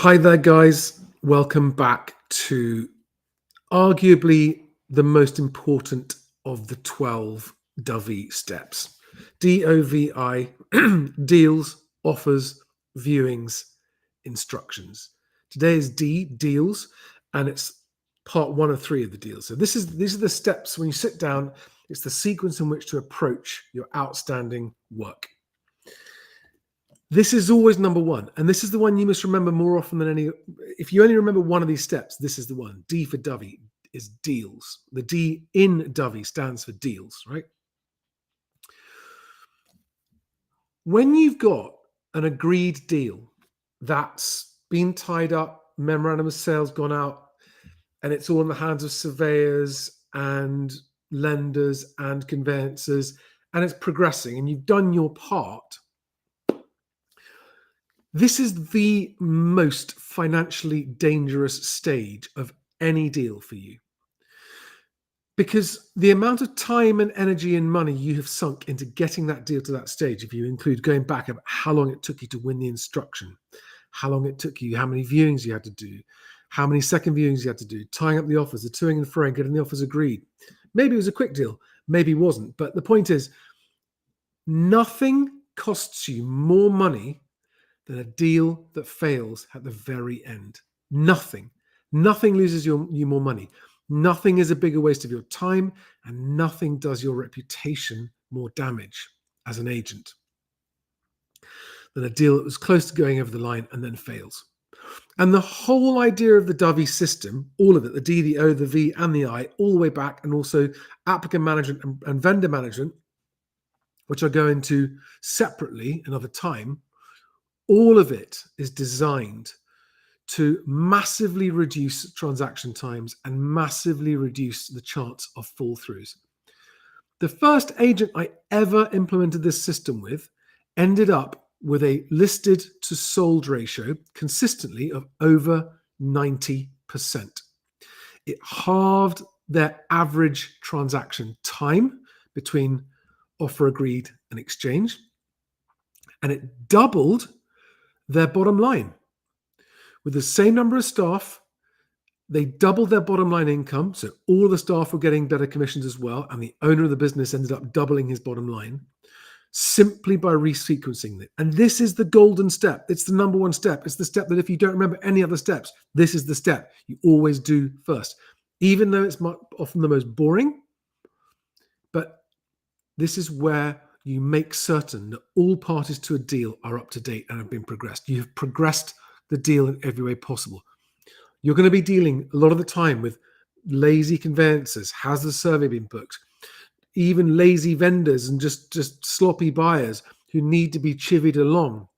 Hi there, guys. Welcome back to arguably the most important of the 12 Dovi steps. DOVI, deals, offers, viewings, instructions. Today is D, deals, and it's part one of three of the deals. So these are the steps when you sit down. It's the sequence in which to approach your outstanding work. This is always number one. And this is the one you must remember more often than any. If you only remember one of these steps, this is the one. D for Dovi is deals. The D in Dovi stands for deals, right? When you've got an agreed deal that's been tied up, memorandum of sales gone out, and it's all in the hands of surveyors and lenders and conveyancers, and it's progressing, and you've done your part, this is the most financially dangerous stage of any deal for you. Because the amount of time and energy and money you have sunk into getting that deal to that stage, if you include going back about how long it took you to win the instruction, how long it took you, how many viewings you had to do, how many second viewings you had to do, tying up the offers, the toing and froing, getting the offers agreed. Maybe it was a quick deal, maybe it wasn't. But the point is, nothing costs you more money than a deal that fails at the very end. Nothing. Nothing loses you more money. Nothing is a bigger waste of your time, and nothing does your reputation more damage as an agent than a deal that was close to going over the line and then fails. And the whole idea of the Dovi system, all of it, the D, the O, the V, and the I, all the way back, and also applicant management and vendor management, which I'll go into separately another time, all of it is designed to massively reduce transaction times and massively reduce the chance of fall throughs. The first agent I ever implemented this system with ended up with a listed to sold ratio consistently of over 90%. It halved their average transaction time between offer agreed and exchange, and it doubled their bottom line. With the same number of staff, they doubled their bottom line income. So all the staff were getting better commissions as well. And the owner of the business ended up doubling his bottom line simply by resequencing it. And this is the golden step. It's the number one step. It's the step that if you don't remember any other steps, this is the step you always do first, even though it's often the most boring. But this is where you make certain that all parties to a deal are up to date and have been progressed. You have progressed the deal in every way possible. You're going to be dealing a lot of the time with lazy conveyancers. Has the survey been booked? Even lazy vendors and just sloppy buyers who need to be chivied along.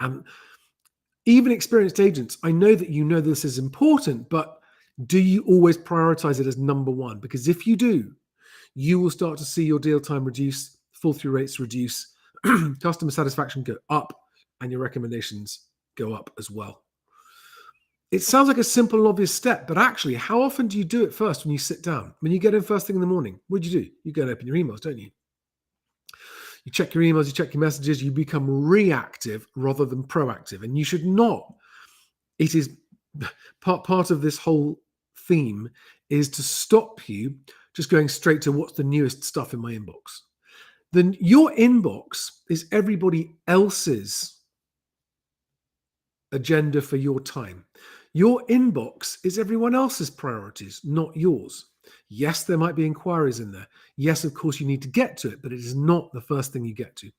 And even experienced agents, I know that you know this is important, but do you always prioritize it as number one? Because if you do, you will start to see your deal time reduce, fall through rates reduce, customer satisfaction go up, and your recommendations go up as well. It sounds like a simple and obvious step, but actually, how often do you do it first when you sit down? When you get in first thing in the morning, what do? You go and open your emails, don't you? You check your emails, you check your messages, you become reactive rather than proactive, and you should not. It is part of this whole theme is to stop you just going straight to what's the newest stuff in my inbox. Then your inbox is everybody else's agenda for your time. Your inbox is everyone else's priorities, not yours. Yes, there might be inquiries in there. Yes, of course, you need to get to it, but it is not the first thing you get to.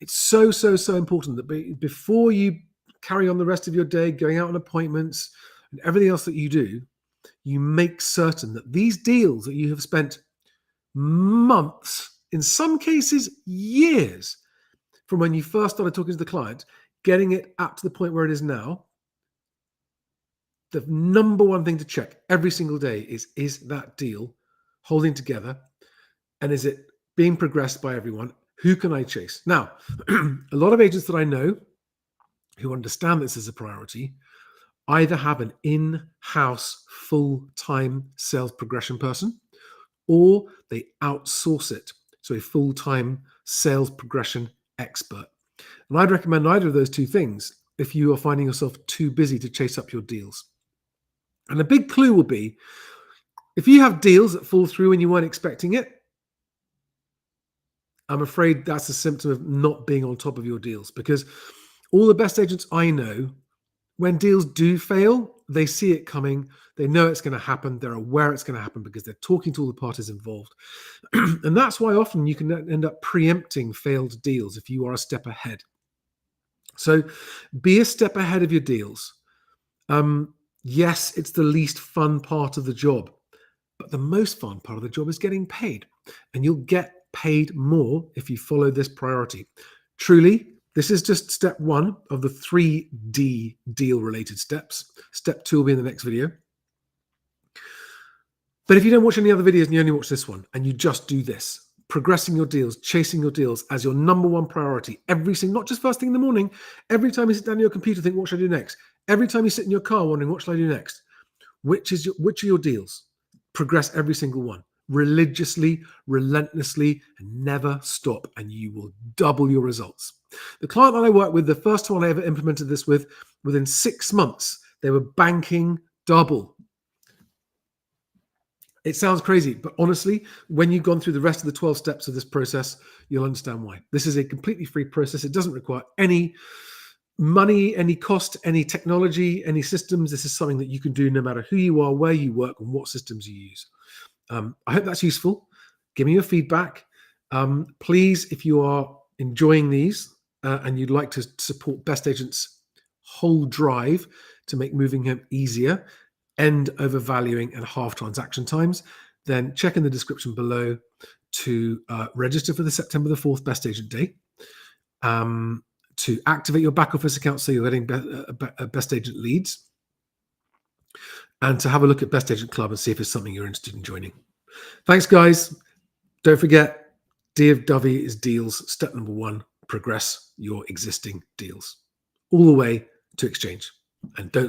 It's so important that before you carry on the rest of your day, going out on appointments and everything else that you do, you make certain that these deals that you have spent months, in some cases years, from when you first started talking to the client, getting it up to the point where it is now, the number one thing to check every single day is that deal holding together, and is it being progressed by everyone? Who can I chase? Now, a lot of agents that I know who understand this as a priority either have an in-house full-time sales progression person, or they outsource it to a full-time sales progression expert. And I'd recommend either of those two things. if you are finding yourself too busy to chase up your deals. And a big clue will be, if you have deals that fall through and you weren't expecting it, I'm afraid that's a symptom of not being on top of your deals, because all the best agents I know, when deals do fail, they see it coming. They know it's going to happen. They're aware it's going to happen because they're talking to all the parties involved. And that's why often you can end up preempting failed deals if you are a step ahead. So be a step ahead of your deals. Yes, it's the least fun part of the job, but the most fun part of the job is getting paid. And you'll get paid more if you follow this priority. Truly, this is just step one of the 3D deal related steps. Step 2 will be in the next video. But if you don't watch any other videos and you only watch this one and you just do this, progressing your deals, chasing your deals as your number one priority, not just first thing in the morning, every time you sit down at your computer, think, what should I do next? Every time you sit in your car wondering, what should I do next? Which are your deals? Progress every single one. Religiously, relentlessly, and never stop, and you will double your results. The client that I worked with, the first one I ever implemented this with, within 6 months, they were banking double. It sounds crazy, but honestly, when you've gone through the rest of the 12 steps of this process, you'll understand why. This is a completely free process. It doesn't require any money, any cost, any technology, any systems. This is something that you can do no matter who you are, where you work, and what systems you use. I hope that's useful. Give me your feedback. Please, if you are enjoying these and you'd like to support BestAgent's whole drive to make moving home easier, end overvaluing and halve transaction times, then check in the description below to register for the September the 4th BestAgent Day, to activate your back office account so you're getting BestAgent leads, and to have a look at BestAgent Club and see if it's something you're interested in joining. Thanks, guys. Don't forget, Step Dovi is deals. Step number 1, progress your existing deals all the way to exchange. And don't